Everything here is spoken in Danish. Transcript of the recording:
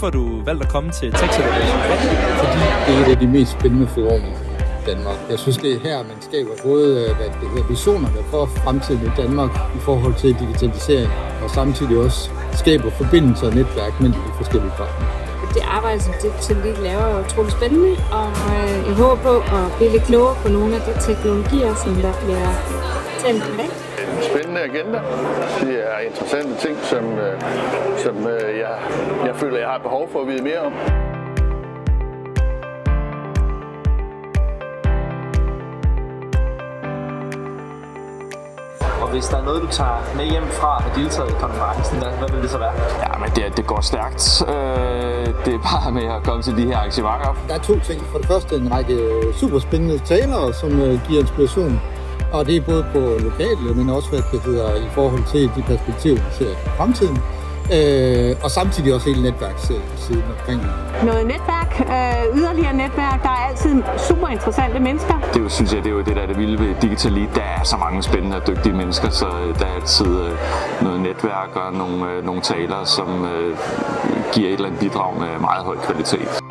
Hvorfor har du valgt at komme til Tech Celebration i dag? Fordi det er et af de mest spændende forum i Danmark. Jeg synes, det er her, man skaber både visionerne for fremtiden i Danmark i forhold til digitalisering, og samtidig også skaber forbindelser og netværk mellem de forskellige partnere. Det arbejde, som Teknologi laver, er utroligt spændende, og jeg håber på at blive lidt klogere på nogle af de teknologier, som der bliver talt i dag. En spændende agenda. Det er interessante ting, som jeg føler, jeg har behov for at vide mere om. Og hvis der er noget, du tager med hjem fra at deltage i konferencen, hvad vil det så være? Ja, men det går stærkt. Det er bare med at komme til de her arrangementer. Der er to ting. For det første en række superspændende talere, som giver inspiration. Og det er både på lokale, men også i forhold til de perspektiver, vi ser i fremtiden. Og samtidig også hele netværkssiden omkring. Noget netværk, yderligere netværk, der er altid super interessante mennesker. Det synes jeg, det er jo det, der er det vilde ved Digital Lead. Der er så mange spændende og dygtige mennesker, så der er altid noget netværk og nogle talere, som giver et eller andet bidrag med meget høj kvalitet.